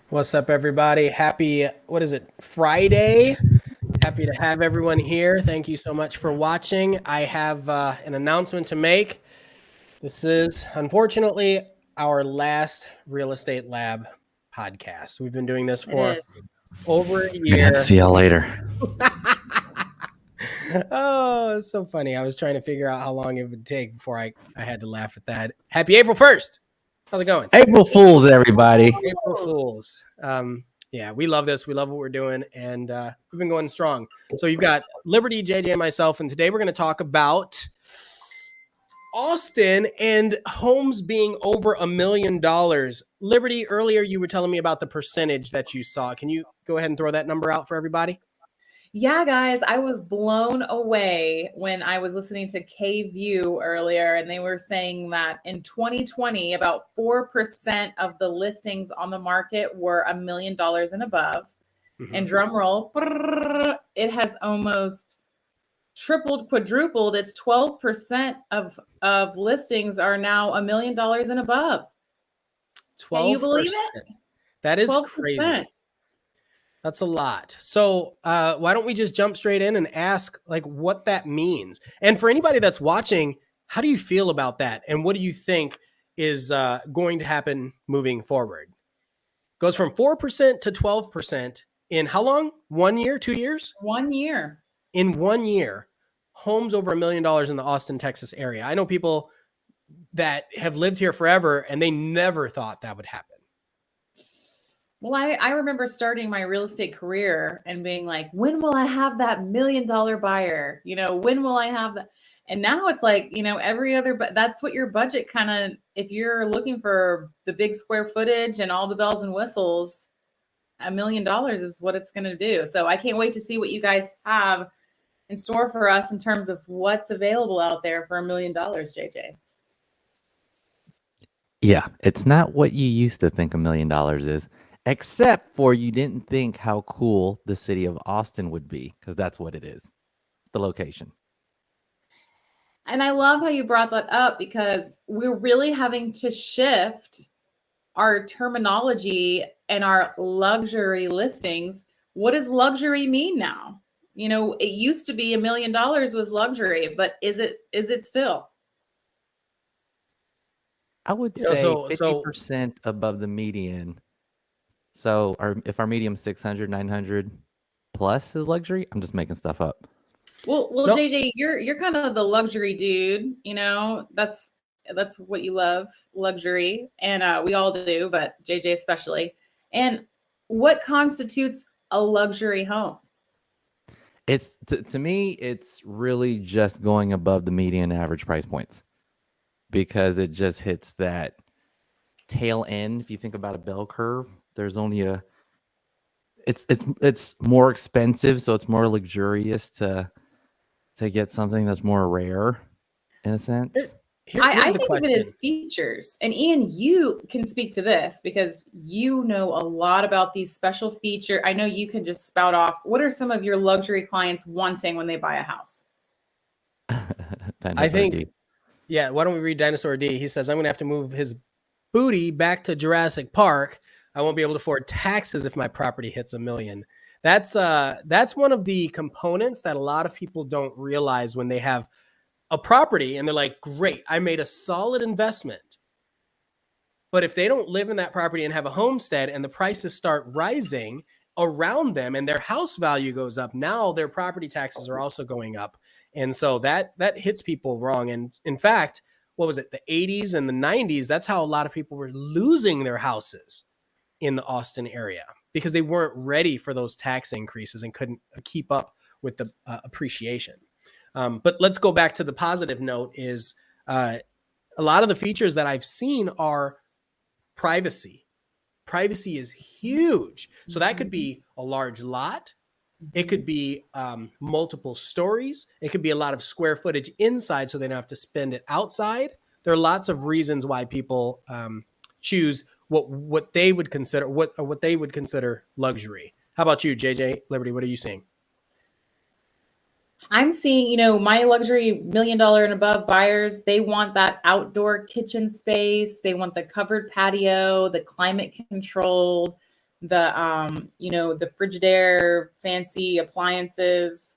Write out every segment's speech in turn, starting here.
What's up, everybody? Happy, what is it, Friday? Happy to have everyone here. Thank you so much for watching. I have an announcement to make. This is, unfortunately, our last Real Estate Lab podcast. We've been doing this It for is. over a Man, year. see y'all later. Oh, it's so funny. I was trying to figure out how long it would take before I had to laugh at that. Happy April 1st. How's it going? April Fools, everybody. April Fools. Yeah, we love this. We love what we're doing, and we've been going strong. So you've got Liberty, JJ, and myself, and today we're going to talk about Austin and homes being over $1 million. Liberty, earlier you were telling me about the percentage that you saw. Can you go ahead and throw that number out for everybody? Yeah, guys, I was blown away when I was listening to K-View earlier, and they were saying that in 2020, about 4% of the listings on the market were $1 million and above. Mm-hmm. And drum roll, it has almost tripled, quadrupled. It's 12% of listings are now $1 million and above. 12%. Can you believe it? That is 12%. crazy. That's a lot. So why don't we just jump straight in and ask like what that means? And for anybody that's watching, how do you feel about that? And what do you think is going to happen moving forward? Goes from 4% to 12% in how long? 1 year, 2 years? 1 year. In 1 year, homes over $1 million in the Austin, Texas area. I know people that have lived here forever and they never thought that would happen. Well, I remember starting my real estate career and being like, when will I have that $1 million buyer? When will I have that? And now it's like, every other, but that's what your budget kind of, if you're looking for the big square footage and all the bells and whistles, $1 million is what it's going to do. So I can't wait to see what you guys have in store for us in terms of what's available out there for $1 million, JJ. Yeah, it's not what you used to think $1 million is, except for you didn't think how cool the city of Austin would be, because that's what it is. It's the location. And I love how you brought that up because we're really having to shift our terminology and our luxury listings. What does luxury mean now? It used to be $1 million was luxury, but is it still? I would say 50% above the median. So if our medium's 600, 900 plus is luxury, I'm just making stuff up. Well, nope. JJ, you're kind of the luxury dude. That's what you love, luxury, and we all do, but JJ especially. And what constitutes a luxury home? It's to me, it's really just going above the median average price points, because it just hits that tail end. If you think about a bell curve, there's only it's more expensive, so it's more luxurious to get something that's more rare in a sense. I think of it as features. And Ian, you can speak to this because you know a lot about these special features. I know you can just spout off. What are some of your luxury clients wanting when they buy a house? I think, yeah, why don't we read Dinosaur D? He says, I'm going to have to move his booty back to Jurassic Park. I won't be able to afford taxes if my property hits $1 million. That's one of the components that a lot of people don't realize when they have a property and they're like, great, I made a solid investment. But if they don't live in that property and have a homestead and the prices start rising around them and their house value goes up, now their property taxes are also going up. And so that hits people wrong. And in fact, what was it, the 80s and the 90s, that's how a lot of people were losing their houses in the Austin area because they weren't ready for those tax increases and couldn't keep up with the appreciation. But let's go back to the positive note is a lot of the features that I've seen are privacy. Privacy is huge. So that could be a large lot. It could be multiple stories. It could be a lot of square footage inside so they don't have to spend it outside. There are lots of reasons why people choose what they would consider what they would consider luxury. How about you, JJ Liberty? What are you seeing? I'm seeing, my luxury $1 million and above buyers, they want that outdoor kitchen space. They want the covered patio, the climate controlled, the the Frigidaire, fancy appliances.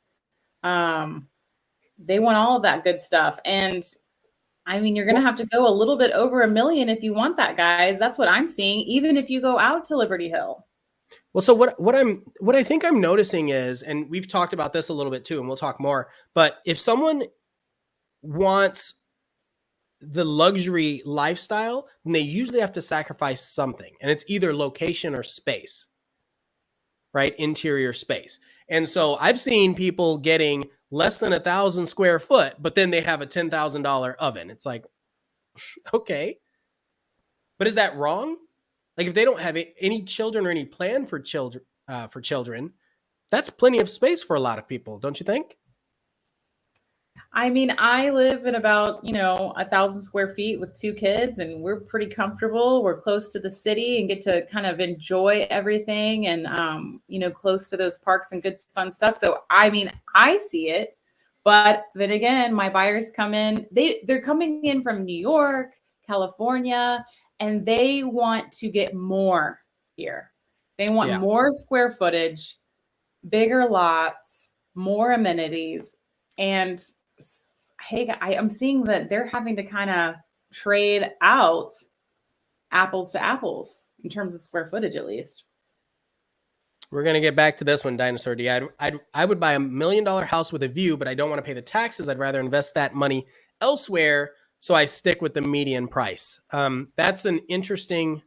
They want all of that good stuff. And I mean, you're going to have to go a little bit over $1 million if you want that, guys. That's what I'm seeing, even if you go out to Liberty Hill. Well, so what I think I'm noticing is, and we've talked about this a little bit too, and we'll talk more, but if someone wants the luxury lifestyle, then they usually have to sacrifice something, and it's either location or space, right? Interior space. And so I've seen people getting less than 1,000 square foot, but then they have a $10,000 oven. It's like, okay, but is that wrong? Like if they don't have any children or any plan for children, that's plenty of space for a lot of people, don't you think? I mean, I live in about, 1,000 square feet with 2 kids, and we're pretty comfortable. We're close to the city and get to kind of enjoy everything and, close to those parks and good fun stuff. So, I mean, I see it, but then again, my buyers come in, they're coming in from New York, California, and they want to get more here. They want more square footage, bigger lots, more amenities, and hey, I'm seeing that they're having to kind of trade out apples to apples in terms of square footage, at least. We're going to get back to this one, Dinosaur D. I would buy $1 million house with a view, but I don't want to pay the taxes. I'd rather invest that money elsewhere, so I stick with the median price. That's an interesting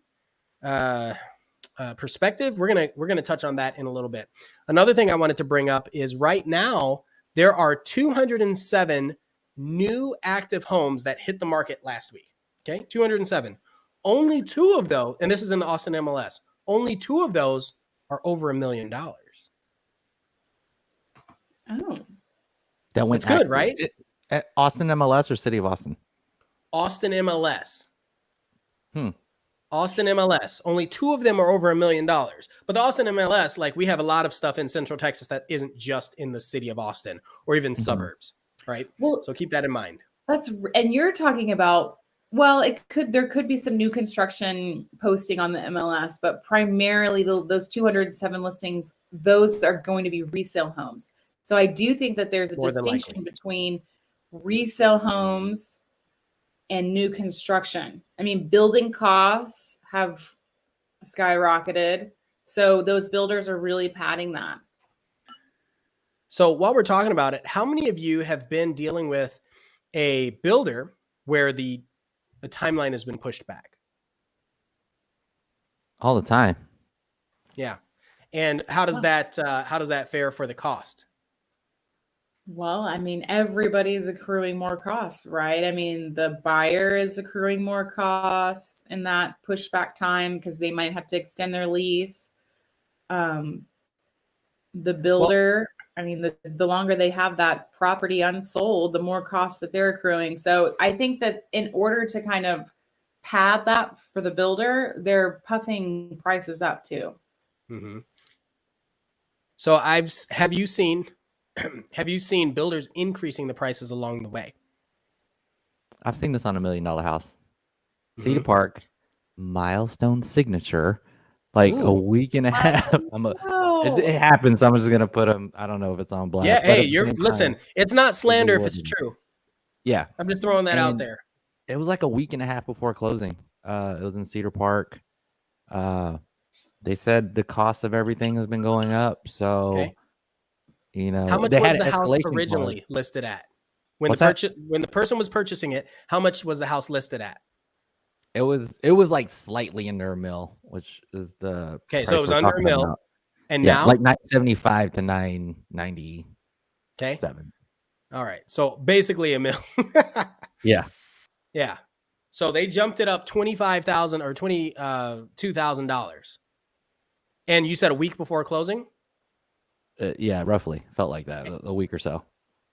perspective. We're gonna touch on that in a little bit. Another thing I wanted to bring up is right now there are 207 new active homes that hit the market last week. Okay, 207. Only 2 of those, and this is in the Austin MLS. Only 2 of those are over $1 million. Oh, that went. That's good, right? Austin MLS or City of Austin? Austin MLS. Austin MLS. Only 2 of them are over $1 million. But the Austin MLS, like we have a lot of stuff in Central Texas that isn't just in the city of Austin or even suburbs, right? Well, so keep that in mind. And you're talking about, well, there could be some new construction posting on the MLS, but primarily those 207 listings, those are going to be resale homes. So I do think that there's a distinction between resale homes and new construction. I mean, building costs have skyrocketed. So those builders are really padding that. So while we're talking about it, how many of you have been dealing with a builder where the timeline has been pushed back? All the time. Yeah. And how does that fare for the cost? Well, I mean, everybody's accruing more costs, right? I mean, the buyer is accruing more costs in that pushback time because they might have to extend their lease. The builder, I mean, the longer they have that property unsold, the more costs that they're accruing. So I think that in order to kind of pad that for the builder, they're puffing prices up too. Mm-hmm. So have you seen builders increasing the prices along the way? I've seen this on $1 million house. Cedar Park, milestone signature, like a week and a half. It happens. So I'm just gonna put them. I don't know if it's on blast. Yeah, hey, listen. It's not slander if it's true. Yeah, I'm just throwing that out there. It was like a week and a half before closing. It was in Cedar Park. They said the cost of everything has been going up. So, how much was the house originally listed at when the person was purchasing it? How much was the house listed at? It was like slightly under $1 million, which is the so it was under $1 million, and now like $975 to $990. Okay, 7. All right, so basically $1 million. Yeah. So they jumped it up $25,000 or $22,000, and you said a week before closing. Yeah, roughly felt like that, a week or so.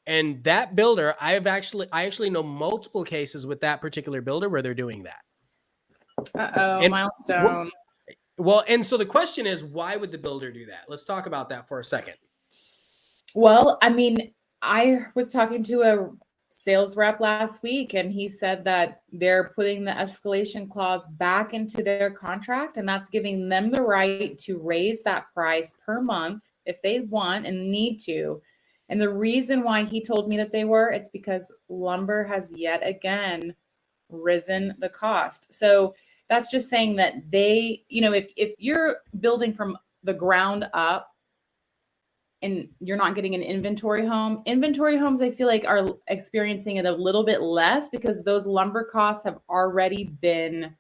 And that builder, I actually know multiple cases with that particular builder where they're doing that. Milestone. Well, and so the question is, why would the builder do that? Let's talk about that for a second. Well, I mean, I was talking to sales rep last week, and he said that they're putting the escalation clause back into their contract, and that's giving them the right to raise that price per month if they want and need to. And the reason why he told me that it's because lumber has yet again risen the cost. So that's just saying that they, if you're building from the ground up and you're not getting an inventory homes, I feel like are experiencing it a little bit less because those lumber costs have already been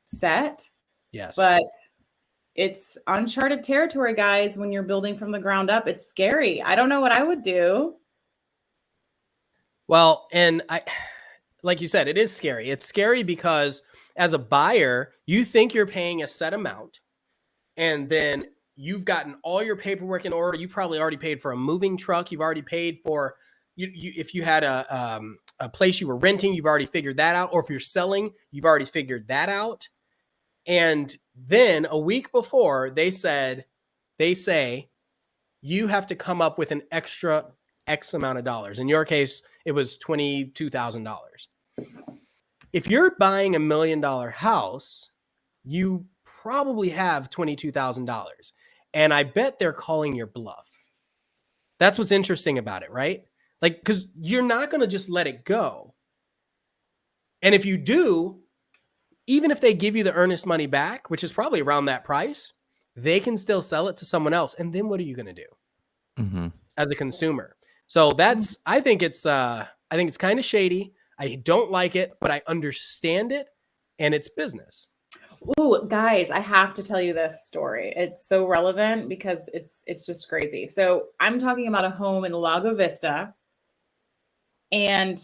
set. Yes. But it's uncharted territory, guys. When you're building from the ground up, it's scary. I don't know what I would do. Well, and like you said, it is scary. It's scary because as a buyer, you think you're paying a set amount, and then you've gotten all your paperwork in order. You probably already paid for a moving truck. You've already paid for if you had a place you were renting, you've already figured that out. Or if you're selling, you've already figured that out. And then a week before, they say you have to come up with an extra X amount of dollars. In your case, it was $22,000. If you're buying $1 million house, you probably have $22,000. And I bet they're calling your bluff. That's what's interesting about it, right? Like, because you're not going to just let it go. And if you do, even if they give you the earnest money back, which is probably around that price, they can still sell it to someone else. And then what are you going to do as a consumer? So I think it's kind of shady. I don't like it, but I understand it, and it's business. Ooh, guys, I have to tell you this story. It's so relevant because it's just crazy. So I'm talking about a home in Lago Vista, and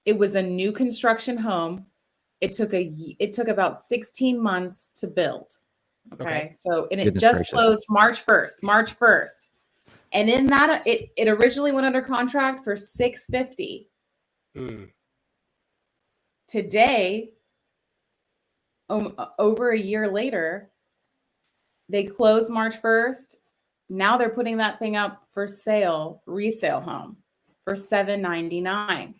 it was a new construction home. It took about 16 months to build. Okay. So, and it just closed March 1st. And in that, it originally went under contract for $650. Today, over a year later, they closed March 1st. Now they're putting that thing up for sale, resale home for $799.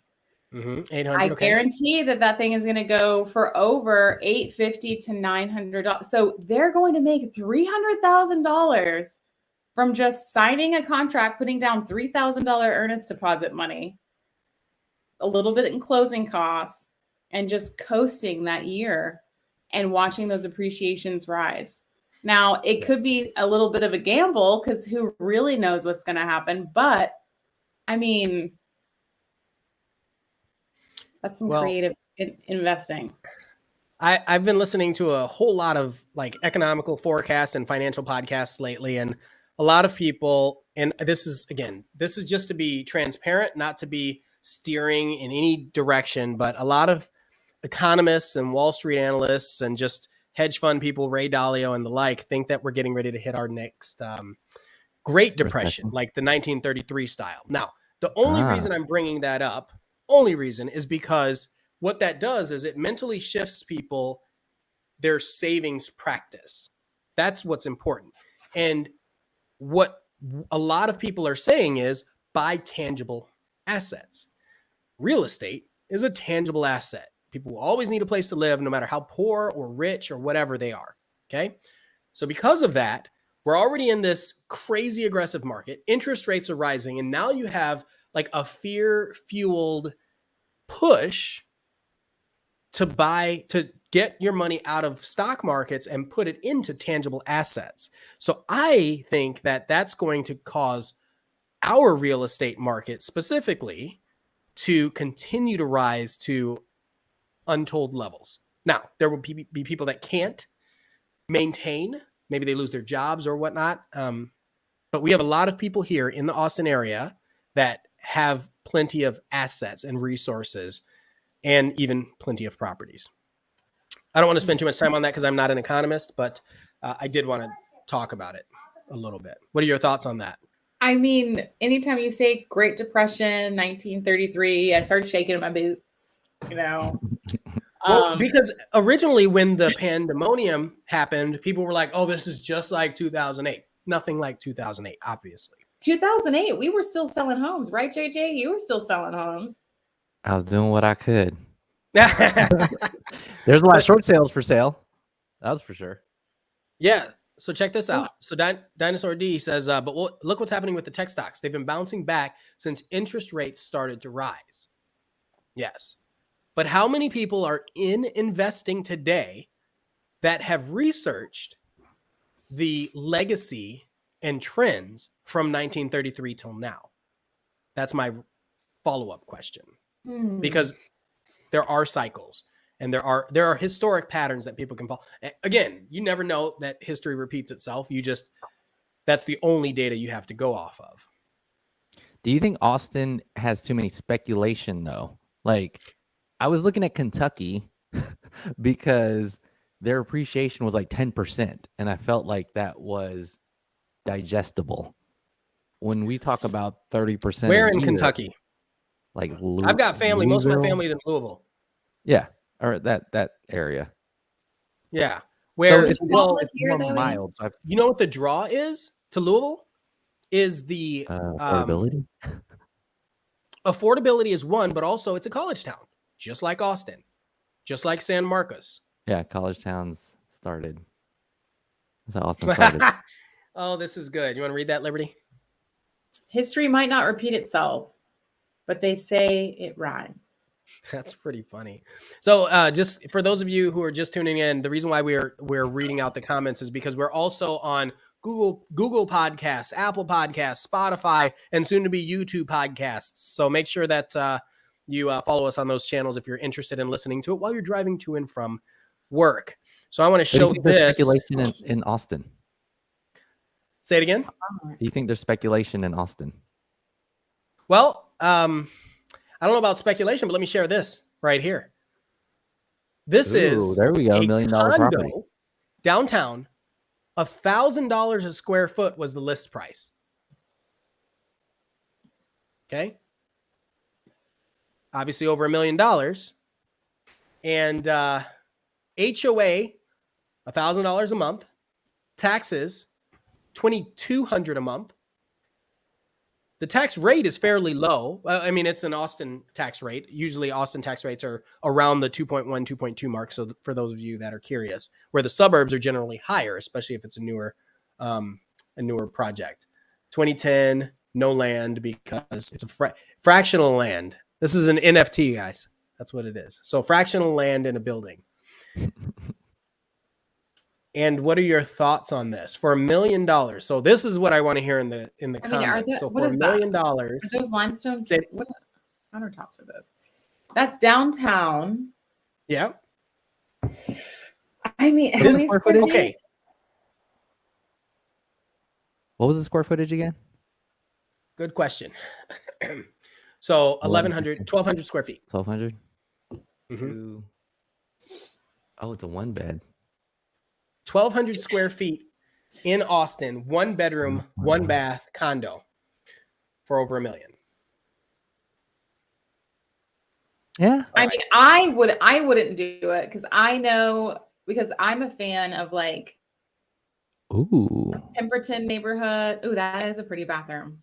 I guarantee that thing is going to go for over $850 to $900. So they're going to make $300,000 from just signing a contract, putting down $3,000 earnest deposit money, a little bit in closing costs, and just coasting that year and watching those appreciations rise. Now, it could be a little bit of a gamble because who really knows what's going to happen? But I mean, that's some creative investing. I've been listening to a whole lot of like economical forecasts and financial podcasts lately, and a lot of people, and this is just to be transparent, not to be steering in any direction, but a lot of economists and Wall Street analysts and just hedge fund people, Ray Dalio and the like, think that we're getting ready to hit our next Great Depression, like the 1933 style. Now, the only reason I'm bringing that up, is because what that does is it mentally shifts people their savings practice. That's what's important. And what a lot of people are saying is buy tangible assets. Real estate is a tangible asset. People will always need a place to live, no matter how poor or rich or whatever they are. Okay. So because of that, we're already in this crazy aggressive market. Interest rates are rising. And now you have like a fear-fueled push to get your money out of stock markets and put it into tangible assets. So I think that that's going to cause our real estate market specifically to continue to rise to untold levels. Now, there will be people that can't maintain, maybe they lose their jobs or whatnot. But we have a lot of people here in the Austin area that have plenty of assets and resources and even plenty of properties. I don't want to spend too much time on that because I'm not an economist, but I did want to talk about it a little bit. What are your thoughts on that? I mean, anytime you say Great Depression, 1933, I started shaking in my boots, Well, because originally when the pandemonium happened, people were like, oh, this is just like 2008. Nothing like 2008, obviously. 2008, we were still selling homes, right, JJ? You were still selling homes. I was doing what I could. Yeah. There's a lot of short sales for sale. That was for sure. So check this out. So Dinosaur D says, but look what's happening with the tech stocks. They've been bouncing back since interest rates started to rise. Yes. But how many people are in investing today that have researched the legacy and trends from 1933 till now? That's my follow-up question. Because there are cycles and there are historic patterns that people can follow. Again, you never know that history repeats itself. That's the only data you have to go off of. Do you think Austin has too many speculation though? Like, I was looking at Kentucky because their appreciation was like 10%, and I felt like that was digestible. When we talk about 30%, Where in Kentucky? Like I've got family. Most of my Louisville? family is in Louisville. Yeah, or that area. Yeah. Where it's well, more mild. So you know what the draw is to Louisville? Is the affordability? Affordability is one, but also it's a college town, just like Austin, just like San Marcos. Yeah, college towns started. That's how Austin started. Oh, this is good. You want to read that, Liberty? History might not repeat itself, but they say it rhymes. That's pretty funny. So just for those of you who are just tuning in, the reason why we're reading out the comments is because we're also on Google Podcasts, Apple Podcasts, Spotify, and soon to be YouTube podcasts. So make sure that you follow us on those channels if you're interested in listening to it while you're driving to and from work. So I want to show this. Speculation in Austin. Say it again. Do you think there's speculation in Austin? Well, I don't know about speculation, but let me share this right here. This is there we go, $1 million property downtown. $1,000 a square foot was the list price. Okay. Obviously over $1 million. And HOA, $1,000 a month. Taxes, $2,200 a month. The tax rate is fairly low. I mean, it's an Austin tax rate. Usually Austin tax rates are around the 2.1, 2.2 mark. So for those of you that are curious, where the suburbs are generally higher, especially if it's a newer project. 2010, no land because it's a fractional land. This is an NFT, guys. That's what it is. So fractional land in a building. And what are your thoughts on this for $1 million? So this is what I want to hear in the comments. So for $1 million, are those limestone? What countertops are those? That's downtown. Yeah. I mean, how many square footage? Okay. What was the square footage again? Good question. So 1,200 square feet. 1,200. Mm-hmm. Oh, it's a one bed. 1,200 square feet in Austin, 1 bedroom, 1 bath condo for over $1 million. Yeah. I mean, I wouldn't do it because I'm a fan of like Pemberton neighborhood. Ooh, that is a pretty bathroom.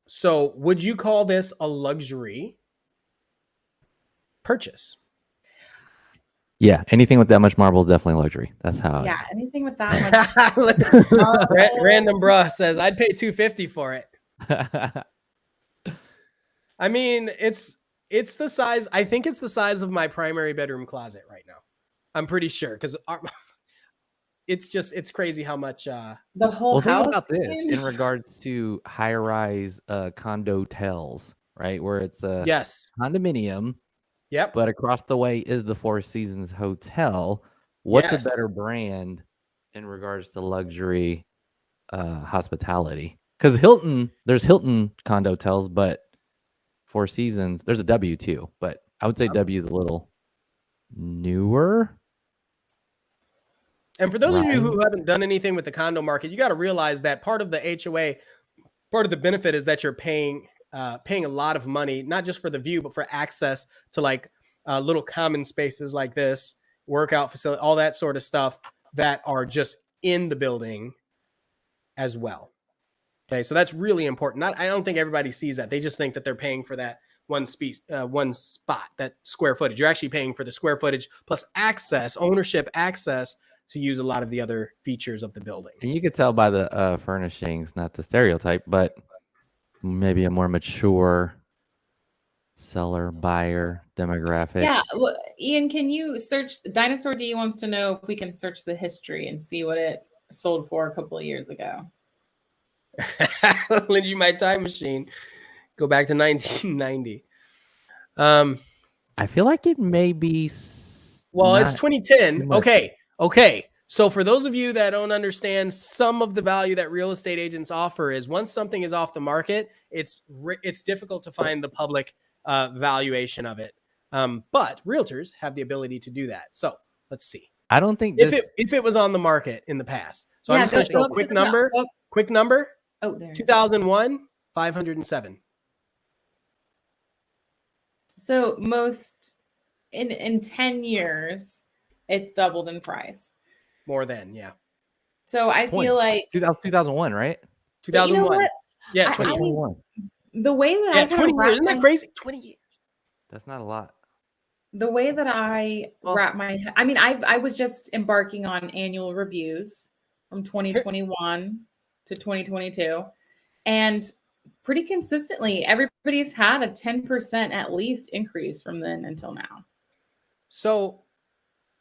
So would you call this a luxury purchase? Yeah, anything with that much marble is definitely luxury. That's how. Yeah, anything with that much. Random bruh says I'd pay $250 for it. I mean, it's the size. I think it's the size of my primary bedroom closet right now. I'm pretty sure because it's crazy how much. The whole house. Think about this in regards to high-rise condo tels, right? Where it's a condominium. Yep. But across the way is the Four Seasons Hotel. What's a better brand in regards to luxury hospitality? Because there's Hilton condo hotels, but Four Seasons, there's a W too. But I would say W is a little newer. And for those of you who haven't done anything with the condo market, you got to realize that part of the HOA, part of the benefit is that you're paying a lot of money, not just for the view, but for access to like little common spaces like this, workout facility, all that sort of stuff that are just in the building as well. Okay, so that's really important. I don't think everybody sees that. They just think that they're paying for that one spot, that square footage. You're actually paying for the square footage plus access, ownership access to use a lot of the other features of the building. And you could tell by the furnishings, not the stereotype, but maybe a more mature seller buyer demographic. Yeah. Well, Ian, can you search? Dinosaur D wants to know if we can search the history and see what it sold for a couple of years ago. Lend you my time machine. Go back to 1990. I feel like it may be. Well, it's not 2010. too much. Okay. So for those of you that don't understand, some of the value that real estate agents offer is once something is off the market, it's difficult to find the public valuation of it. But realtors have the ability to do that. So let's see. I don't think If it was on the market in the past. So I'm just going to show a quick number. Quick number. Oh, there. 2001, 507. So most in 10 years, it's doubled in price. More than, yeah. So I feel like 2001, right? 2001. You know what? Yeah, 2021. The way that Yeah, I 20 years. Isn't that crazy? 20 years. That's not a lot. The way that I wrap my head, I mean, I was just embarking on annual reviews from 2021 to 2022. And pretty consistently, everybody's had a 10% at least increase from then until now. So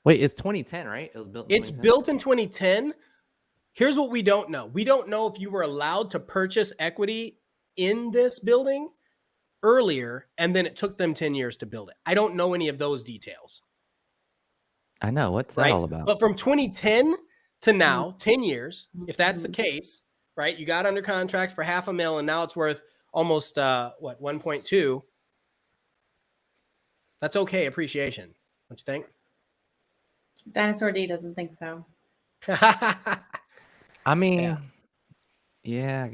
wait, it's 2010, right? It was built in 2010? built in 2010. Here's what we don't know. We don't know if you were allowed to purchase equity in this building earlier, and then it took them 10 years to build it. I don't know any of those details. I know. What's that all about? But from 2010 to now, 10 years, if that's the case, right? You got under contract for $500,000 and now it's worth almost 1.2. That's okay appreciation. Don't you think? Dinosaur D doesn't think so. I mean, yeah.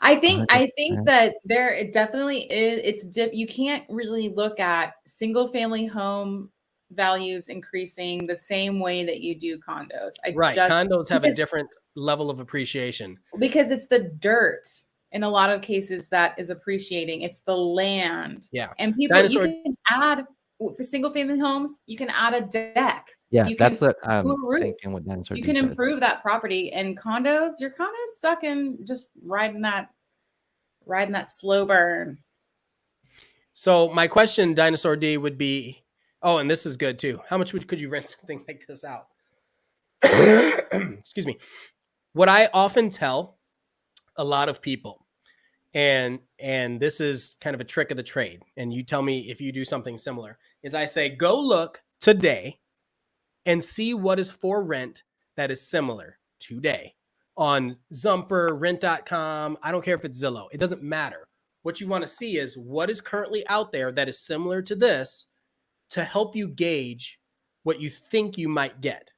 I think that it definitely is. You can't really look at single family home values increasing the same way that you do condos. Condos have a different level of appreciation because it's the dirt in a lot of cases that is appreciating. It's the land. Yeah. And you can add for single family homes, you can add a deck. Yeah, that's what I'm thinking with Dinosaur. You can improve that property. And condos, you're kind of stuck in just riding that slow burn. So my question, Dinosaur D, would be, and this is good too. How much could you rent something like this out? Excuse me. What I often tell a lot of people, and this is kind of a trick of the trade, and you tell me if you do something similar, is I say, go look today and see what is for rent that is similar today on Zumper, rent.com. I don't care if it's Zillow. It doesn't matter. What you want to see is what is currently out there that is similar to this to help you gauge what you think you might get.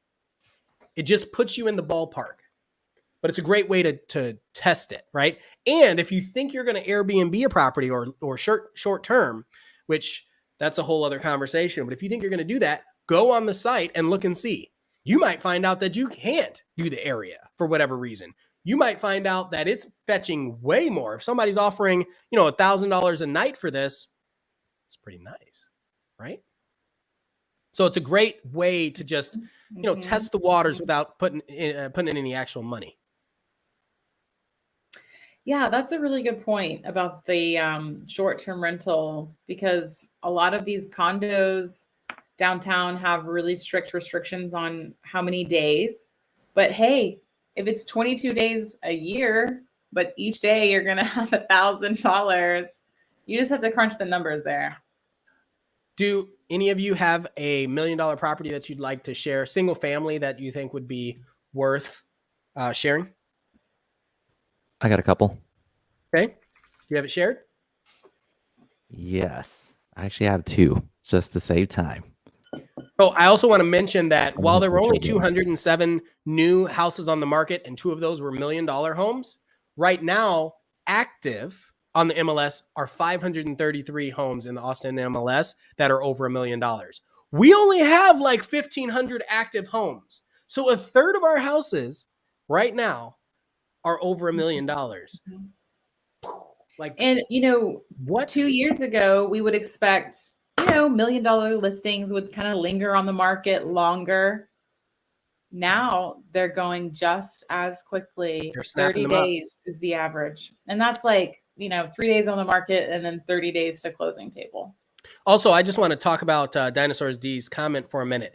It just puts you in the ballpark, but it's a great way to test it, right? And if you think you're going to Airbnb a property or short term, which that's a whole other conversation, but if you think you're going to do that, go on the site and look and see. You might find out that you can't do the area for whatever reason. You might find out that it's fetching way more. If somebody's offering, $1,000 a night for this, it's pretty nice, right? So it's a great way to just, test the waters without putting in any actual money. Yeah, that's a really good point about the short-term rental, because a lot of these condos downtown have really strict restrictions on how many days. But hey, if it's 22 days a year, but each day you're going to have $1,000, you just have to crunch the numbers there. Do any of you have a $1 million property that you'd like to share, single family, that you think would be worth sharing? I got a couple. Okay. Do you have it shared? Yes. I actually have two, just to save time. So I also want to mention that while there were only 207 new houses on the market and 2 of those were $1 million homes, right now active on the MLS are 533 homes in the Austin MLS that are over $1 million. We only have like 1,500 active homes. So a third of our houses right now are over $1 million. Mhm. Like, And, what? 2 years ago, we would expect, $1 million listings would kind of linger on the market longer. Now they're going just as quickly. They're snapping 30 them up. days is the average. And that's like, 3 days on the market and then 30 days to closing table. Also, I just want to talk about Dinosaurs D's comment for a minute.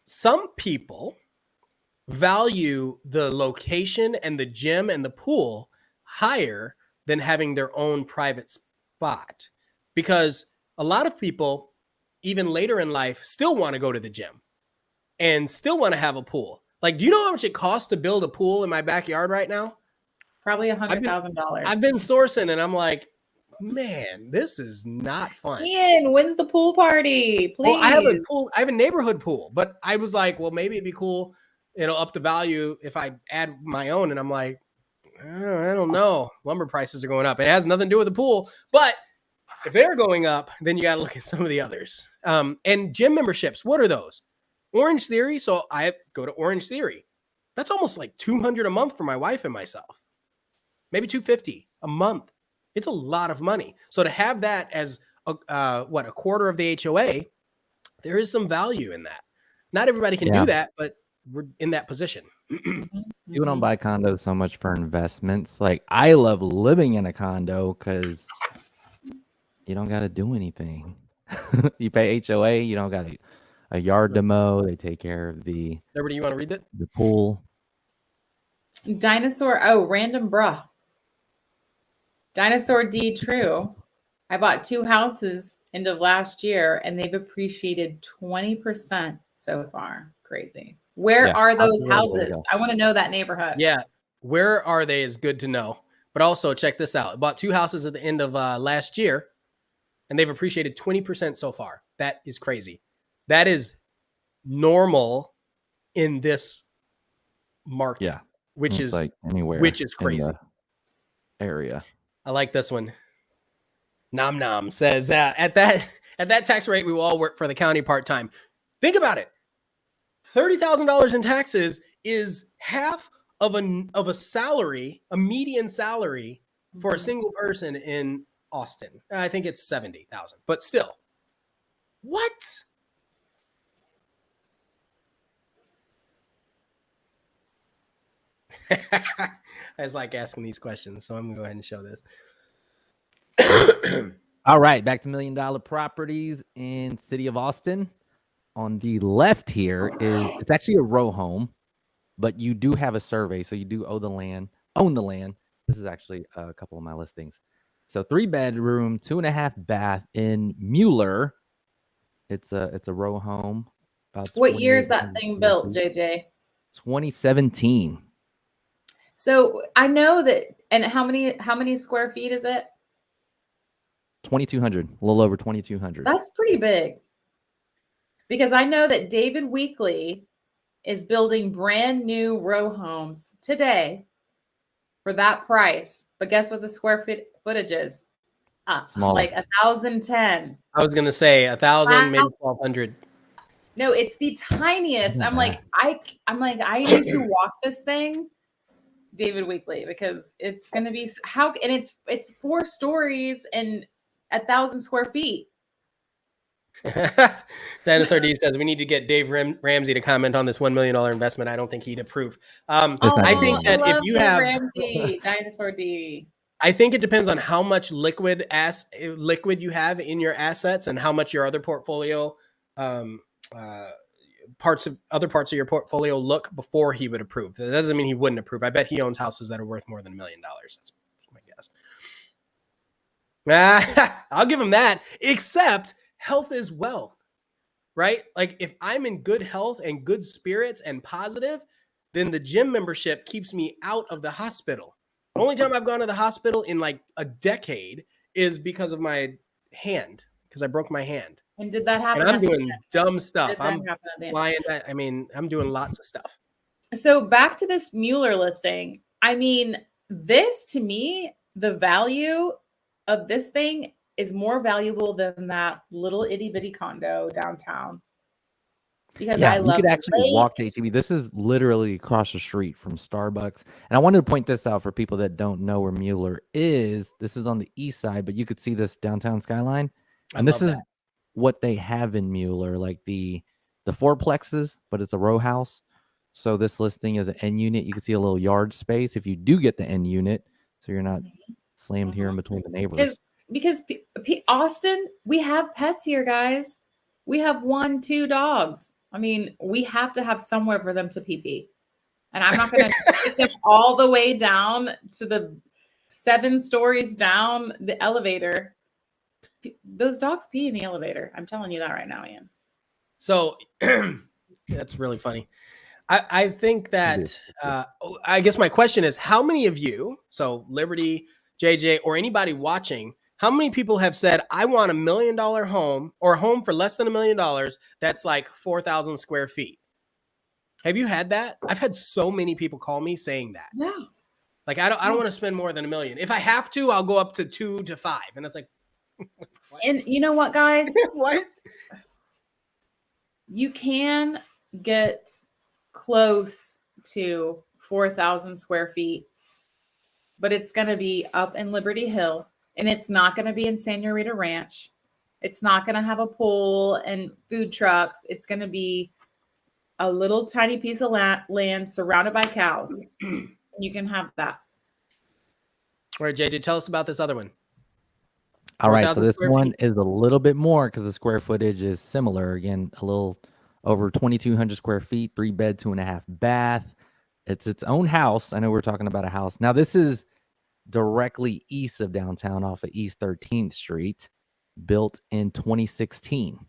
Some people value the location and the gym and the pool higher than having their own private spot, because a lot of people, even later in life, still want to go to the gym and still want to have a pool. Like, do you know how much it costs to build a pool in my backyard right now? Probably I've $100,000. been sourcing, and I'm like, man, this is not fun. Ian, when's the pool party? Please. Well, I have a pool. I have a neighborhood pool, but I was like, well, maybe it'd be cool. It'll up the value if I add my own. And I'm like, I don't know. Lumber prices are going up. It has nothing to do with the pool, but if they're going up, then you got to look at some of the others. And gym memberships, what are those? Orange Theory. So I go to Orange Theory. That's almost like $200 a month for my wife and myself. Maybe $250 a month. It's a lot of money. So to have that as a quarter of the HOA, there is some value in that. Not everybody can do that, but we're in that position. People don't buy condos so much for investments. Like, I love living in a condo because you don't got to do anything. You pay HOA, you don't got a yard to mow. They take care of the. Everybody, you want to read it? The pool. Random bruh. Dinosaur D, true. I bought 2 houses end of last year and they've appreciated 20% so far. Crazy. Where are those houses? I want to know that neighborhood. Yeah. Where are they is good to know. But also check this out. I bought 2 houses at the end of last year and they've appreciated 20% so far. That is crazy. That is normal in this market. Yeah. Which is like anywhere. Which is crazy. Area. I like this one. Nom Nom says at that tax rate, we will all work for the county part-time. Think about it. $30,000 in taxes is half of a salary, a median salary for a single person in Austin. I think it's 70,000, but still. What? I was like asking these questions, so I'm gonna go ahead and show this. All right, back to $1 million properties in city of Austin. On the left here it's actually a row home, but you do have a survey, so you do own the land. This is actually a couple of my listings. So 3-bedroom, 2.5 bath in Mueller. It's a row home. What year is that thing built, JJ? 2017. So I know that. And how many square feet is it? 2,200, a little over 2,200. That's pretty big. Because I know that David Weekley is building brand new row homes today for that price. But guess what the square footage is? Smaller. Like 1,010. I was gonna say 1,000, maybe 1,200. No, it's the tiniest. I'm like, I need to walk this thing, David Weekley, because it's gonna be and it's 4 stories and 1,000 square feet. Dinosaur D says we need to get Dave Ramsey to comment on this $1 million investment. I don't think he'd approve. I think that if you have Ramsey, Dinosaur D, I think it depends on how much liquid you have in your assets and how much your other portfolio parts of your portfolio look before he would approve. That doesn't mean he wouldn't approve. I bet he owns houses that are worth more than $1 million. That's my guess. I'll give him that, except health is wealth, right? Like if I'm in good health and good spirits and positive, then the gym membership keeps me out of the hospital. The only time I've gone to the hospital in like a decade is because of my hand, because I broke my hand. And did that happen? And I'm doing dumb stuff. I'm lying. I'm doing lots of stuff. So back to this Mueller listing. I mean, this to me, the value of this thing is more valuable than that little itty bitty condo downtown. because Yeah, I you love could the actually lake. walk to HEB. This is literally across the street from Starbucks. And I wanted to point this out for people that don't know where Mueller is. This is on the east side, but you could see this downtown skyline. I And this love is that. what they have in Mueller, like the fourplexes, but it's a row house. So this listing is an N unit. You can see a little yard space if you do get the N unit, so you're not slammed here in between the neighbors. Because Austin, we have pets here, guys. We have 1, 2 dogs. I mean, we have to have somewhere for them to pee pee. And I'm not going to take them all the way down to the 7 stories down the elevator. Those dogs pee in the elevator. I'm telling you that right now, Ian. So that's really funny. I think that I guess my question is, how many of you, so Liberty, JJ, or anybody watching, how many people have said, I want $1 million home or a home for less than $1 million that's like 4,000 square feet? Have you had that? I've had so many people call me saying that. Yeah. Like, I don't want to spend more than $1 million. If I have to, I'll go up to 2 to 5. And it's like, And you know what, guys? what? You can get close to 4,000 square feet, but it's going to be up in Liberty Hill, and it's not going to be in Senorita Ranch. It's not going to have a pool and food trucks. It's going to be a little tiny piece of land surrounded by cows. You can have that. All right, JJ, tell us about this other one. All right, so 4,000 this square one feet. is a little bit more because the square footage is similar. Again, a little over 2,200 square feet, 3 bed, 2.5 bath. It's its own house. I know we're talking about a house. Now, this is directly east of downtown off of East 13th Street, built in 2016.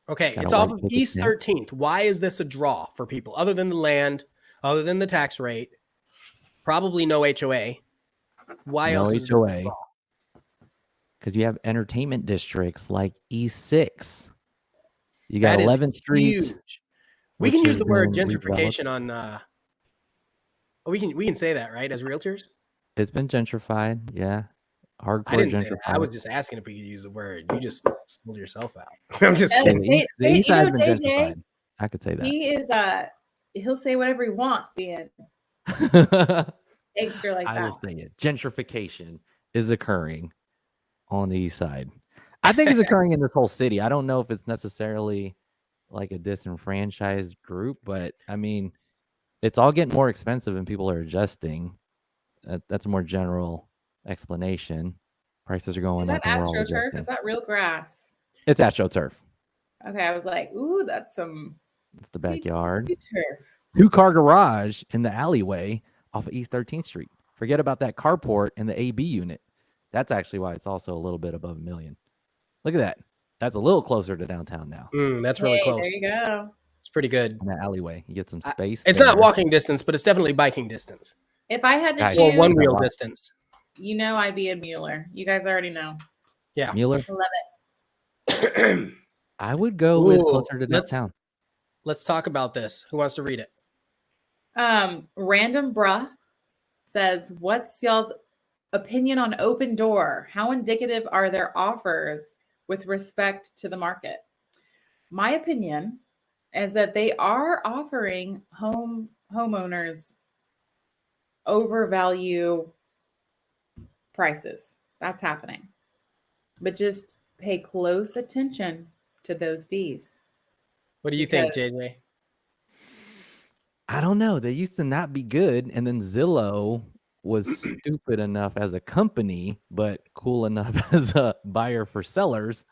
Okay, Got it's a off white of picket East stamp. 13th. Why is this a draw for people other than the land, other than the tax rate? Probably no HOA. Why No else is this a HOA. draw? Because you have entertainment districts like E6. You got That is 11th Street. huge. We which can use is the word being redeveloped. gentrification on. We can say that, right? As realtors, It's been gentrified. Yeah. Hardcore I didn't say gentrified. that. I was just asking if we could use the word. You just sold yourself out. I'm just Yeah, kidding. the east You side know, has been JJ, gentrified. I could say that. he is he'll say whatever he wants, Ian. Gangster like I that. will say it. Gentrification is occurring on the east side. I think it's occurring in this whole city. I don't know if it's necessarily like a disenfranchised group, but I mean, it's all getting more expensive and people are adjusting. That's a more general explanation. Prices are going Is up that and we're all AstroTurf? adjusting. Is that real grass? It's AstroTurf. Okay, I was like, ooh, that's some It's the backyard. turf. 2-car garage in the alleyway off of East 13th Street. Forget about that carport in the AB unit. That's actually why it's also a little bit above $1 million. Look at that. That's a little closer to downtown now. That's really close. There you go. It's pretty good. In that alleyway, you get some space. It's there. not walking distance, but it's definitely biking distance. If I had to Guys, choose, Or one that's a wheel lot. distance. you know, I'd be in Mueller. You guys already know. Yeah. Mueller, Love it. I would go with Ooh, closer to downtown. Let's talk about this. Who wants to read it? Random Bruh says, what's y'all's opinion on Open Door? How indicative are their offers with respect to the market? My opinion is that they are offering homeowners overvalue prices. That's happening. But just pay close attention to those fees. What do you think, JJ? I don't know. They used to not be good, and then Zillow was stupid enough as a company, but cool enough as a buyer for sellers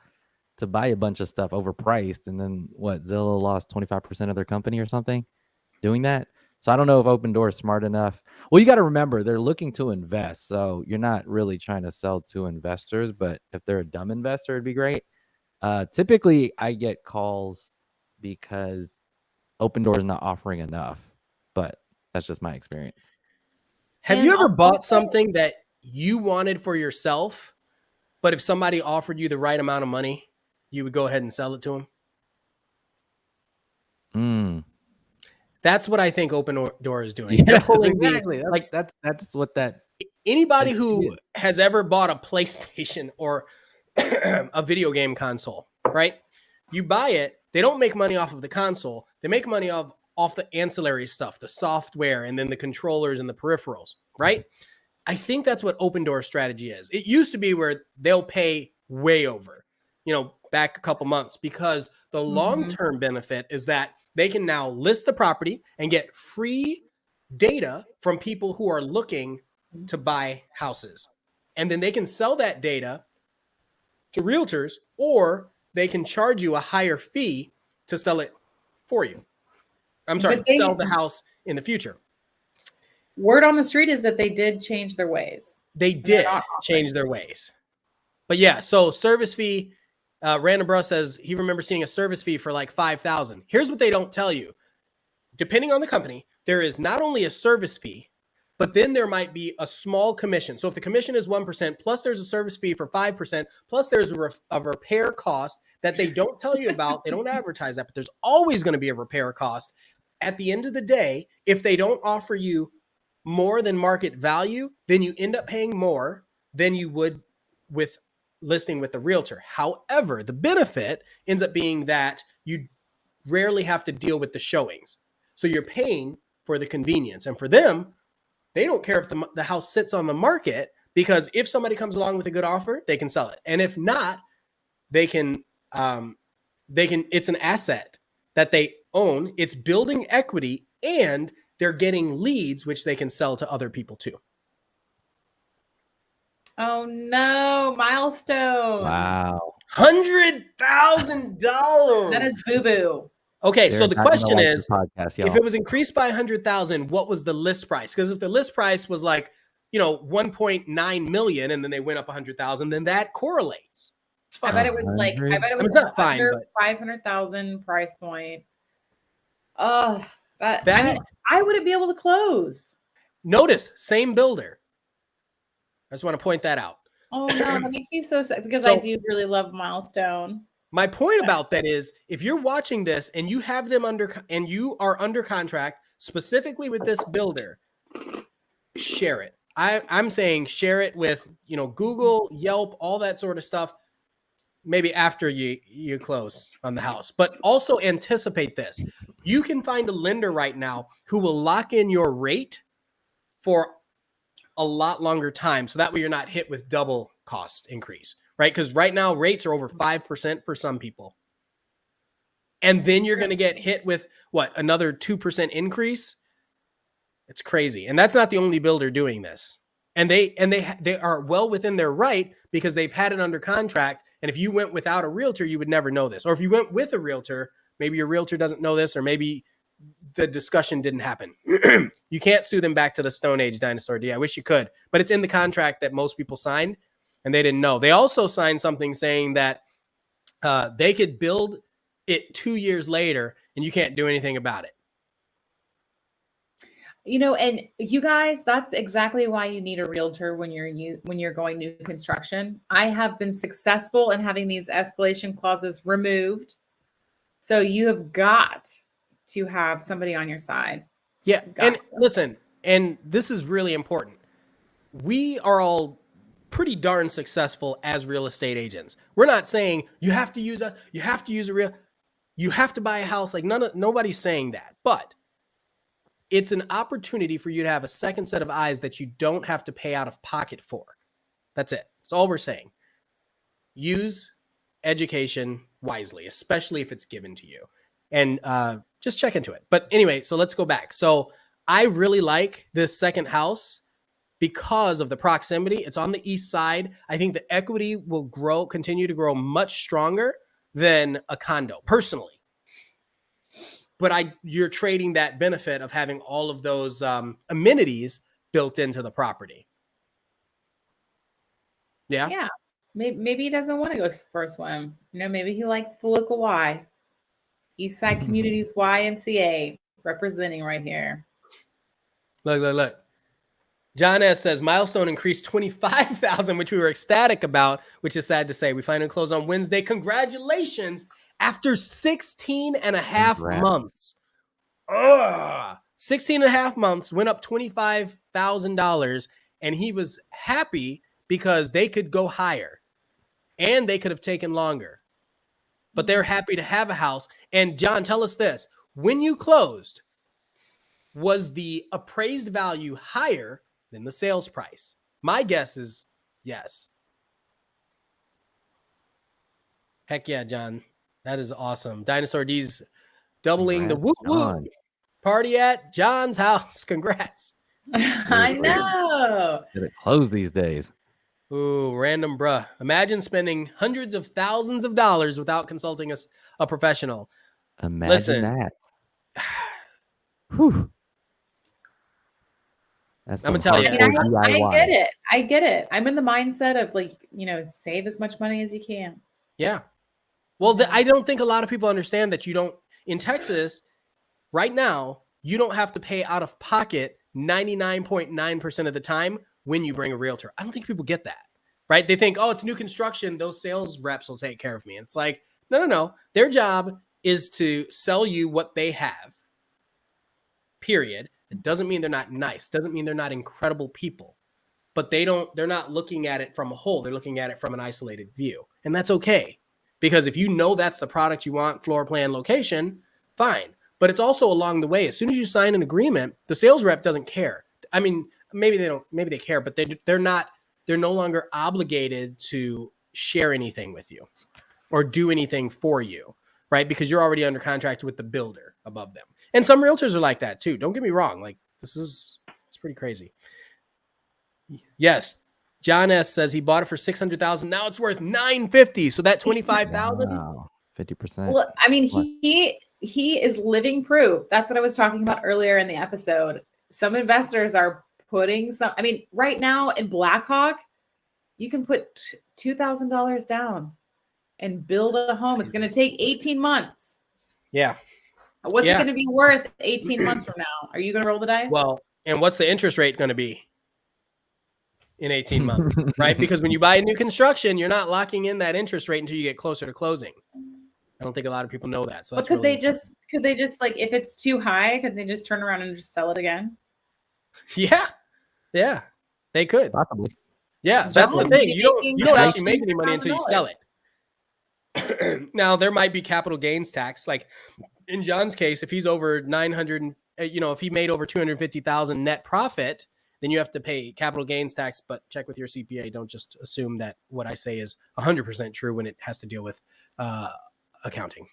to buy a bunch of stuff overpriced. And then what? Zillow lost 25% of their company or something doing that. So I don't know if Open Door is smart enough. Well, you got to remember they're looking to invest, so you're not really trying to sell to investors. But if they're a dumb investor, it'd be great. Typically, I get calls because Open Door is not offering enough, but that's just my experience. Have you ever bought something that you wanted for yourself, but if somebody offered you the right amount of money, you would go ahead and sell it to them? That's what I think Open Door is doing. Yeah, exactly. That's what that. Anybody who has ever bought a PlayStation or a video game console, right? You buy it they don't make money off of the console. They make money off the ancillary stuff, the software, and then the controllers and the peripherals, right? I think that's what Open Door strategy is. It used to be where they'll pay way over, back a couple months, because the long-term benefit is that they can now list the property and get free data from people who are looking to buy houses. And then they can sell that data to realtors, or they can charge you a higher fee to sell it for you. I'm sorry, sell the house in the future. Word on the street is that they did change their ways. They did change their ways. But yeah, so service fee, Random Bro says he remembers seeing a service fee for like $5,000. Here's what they don't tell you. Depending on the company, there is not only a service fee, but then there might be a small commission. So if the commission is 1%, plus there's a service fee for 5%, plus there's a repair cost that they don't tell you about. They don't advertise that, but there's always going to be a repair cost. At the end of the day, if they don't offer you more than market value, then you end up paying more than you would with listing with the realtor. However, the benefit ends up being that you rarely have to deal with the showings. So you're paying for the convenience. And for them, they don't care if the house sits on the market, because if somebody comes along with a good offer, they can sell it. And if not, they can it's an asset that they own. It's building equity, and they're getting leads, which they can sell to other people too. Oh no, milestone. Wow. $100,000. That is boo-boo. Okay, so the question is, podcast, if it was increased by 100,000, what was the list price? Because if the list price was like, 1.9 million, and then they went up 100,000, then that correlates. It's fine. I bet it was it's not fine, but 500,000 price point. Oh, I wouldn't be able to close. Notice, same builder. I just want to point that out. Oh no, that makes me so sad, because I do really love Milestone. My point about that is, if you're watching this and you have them and you are under contract specifically with this builder, share it. I'm saying share it with, Google, Yelp, all that sort of stuff. Maybe after you close on the house, but also anticipate this. You can find a lender right now who will lock in your rate for a lot longer time. So that way you're not hit with double cost increase, right? Because right now rates are over 5% for some people. And then you're going to get hit with another 2% increase. It's crazy. And that's not the only builder doing this. And they are well within their right, because they've had it under contract. And if you went without a realtor, you would never know this. Or if you went with a realtor, maybe your realtor doesn't know this, or maybe the discussion didn't happen. You can't sue them back to the Stone Age dinosaur D. I wish you could, but it's in the contract that most people signed, and they didn't know. They also signed something saying that they could build it 2 years later, and you can't do anything about it. And you guys, that's exactly why you need a realtor when you're going new construction. I have been successful in having these escalation clauses removed. So you have got to have somebody on your side. Yeah. And listen, and this is really important. We are all pretty darn successful as real estate agents. We're not saying you have to use us, you have to use you have to buy a house. Like nobody's saying that, but it's an opportunity for you to have a second set of eyes that you don't have to pay out of pocket for. That's it. That's all we're saying. Use education wisely, especially if it's given to you, and just check into it. But anyway, so let's go back. So I really like this second house because of the proximity. It's on the east side. I think the equity will continue to grow much stronger than a condo, personally. But you're trading that benefit of having all of those amenities built into the property. Yeah. Yeah. Maybe he doesn't want to go for a swim. Maybe he likes the local Y. Eastside Communities YMCA representing right here. Look. John S. says Milestone increased 25,000, which we were ecstatic about, which is sad to say. We finally closed on Wednesday. Congratulations. After 16 and a half months. 16 and a half months, went up $25,000, and he was happy because they could go higher and they could have taken longer. but they're happy to have a house. And John, tell us this. When you closed, was the appraised value higher than the sales price? My guess is yes. Heck yeah, John. That is awesome. Dinosaur D's doubling the whoop whoop party at John's house. Congrats. I know. Did it close these days? Ooh, random bruh. Imagine spending hundreds of thousands of dollars without consulting a professional. Imagine that. Whew. I'm gonna tell you. I get it. I'm in the mindset of like, save as much money as you can. Yeah. Well, I don't think a lot of people understand that in Texas right now, you don't have to pay out of pocket 99.9% of the time when you bring a realtor. I don't think people get that, right? They think, oh, it's new construction. Those sales reps will take care of me. And it's like, no. Their job is to sell you what they have, period. It doesn't mean they're not nice. Doesn't mean they're not incredible people, but they're not looking at it from a whole. They're looking at it from an isolated view. And that's okay. Because if you know that's the product you want, floor plan, location, fine. But it's also along the way. As soon as you sign an agreement, the sales rep doesn't care. I mean, maybe they care, but they're no longer obligated to share anything with you or do anything for you, right? Because you're already under contract with the builder above them. And some realtors are like that too. Don't get me wrong. Like it's pretty crazy. Yes. John S says he bought it for $600,000. Now it's worth $950,000. So that $25,000. Wow, 50%. Well, I mean, he is living proof. That's what I was talking about earlier in the episode. Some investors are putting right now in Blackhawk, you can put $2,000 down and build a home. It's going to take 18 months. Yeah. What's it going to be worth 18 months from now? Are you going to roll the dice? Well, and what's the interest rate going to be in 18 months, right? Because when you buy a new construction, you're not locking in that interest rate until you get closer to closing. I don't think a lot of people know that. So that's could they just like, if it's too high, could they just turn around and just sell it again? Yeah, they could. Possibly. Yeah, that's the thing. You don't actually make any money until you sell it. Now there might be capital gains tax. Like in John's case, if he's over 900, if he made over 250,000 net profit, then you have to pay capital gains tax, but check with your CPA. Don't just assume that what I say is 100% true when it has to deal with accounting.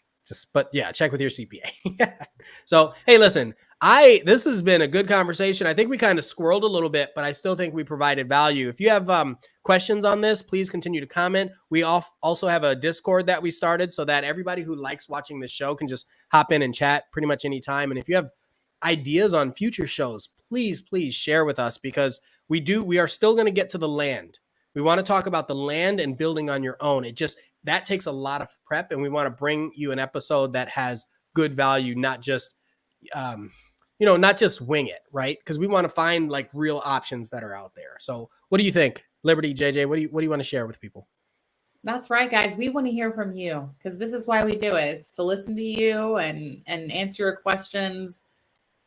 But check with your CPA. So, hey, listen, this has been a good conversation. I think we kind of squirreled a little bit, but I still think we provided value. If you have questions on this, please continue to comment. We also have a Discord that we started so that everybody who likes watching this show can just hop in and chat pretty much anytime. And if you have ideas on future shows, please share with us, because we are still going to get to the land. We want to talk about the land and building on your own. That takes a lot of prep, and we want to bring you an episode that has good value, not just wing it, right? Because we want to find like real options that are out there. So what do you think, Liberty, JJ? What do you want to share with people? That's right, guys. We want to hear from you, because this is why we do it. It's to listen to you and answer your questions.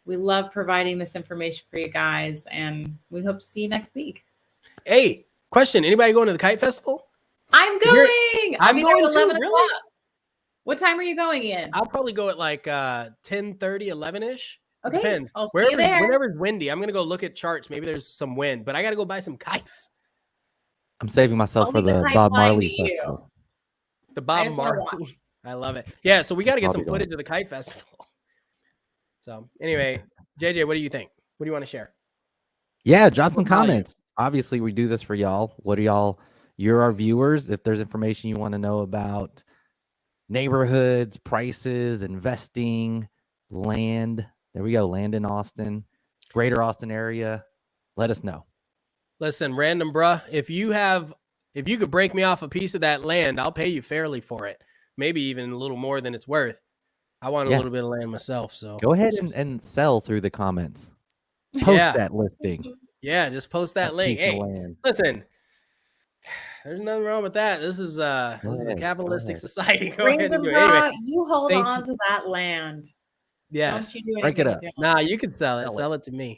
We love providing this information for you guys, and we hope to see you next week. Hey, question. Anybody going to the Kite Festival? I'm going. I'll be there at 11 o'clock. Really? What time are you going in? I'll probably go at like 10:30, 11-ish. Okay. Depends. I'll see you there. Whenever's windy, I'm going to go look at charts. Maybe there's some wind, but I got to go buy some kites. I'm saving myself for the Bob Marley festival. The Bob Marley. I love it. Yeah, so we got to get some footage of the Kite Festival. So anyway, JJ, what do you think? What do you want to share? Yeah, drop some comments. Obviously, we do this for y'all. You're our viewers. If there's information you want to know about neighborhoods, prices, investing, land, there we go. Land in Austin, greater Austin area. Let us know. Listen, random bruh, if you could break me off a piece of that land, I'll pay you fairly for it. Maybe even a little more than it's worth. I want a little bit of land myself. So go ahead and sell through the comments. Post that listing. Yeah, just post that link. Hey, listen, there's nothing wrong with that. This is a capitalistic society. Go ahead and do it. Anyway, you hold on to that land. Yes. Don't you do break it up. Nah, you can sell it. Sell it to me.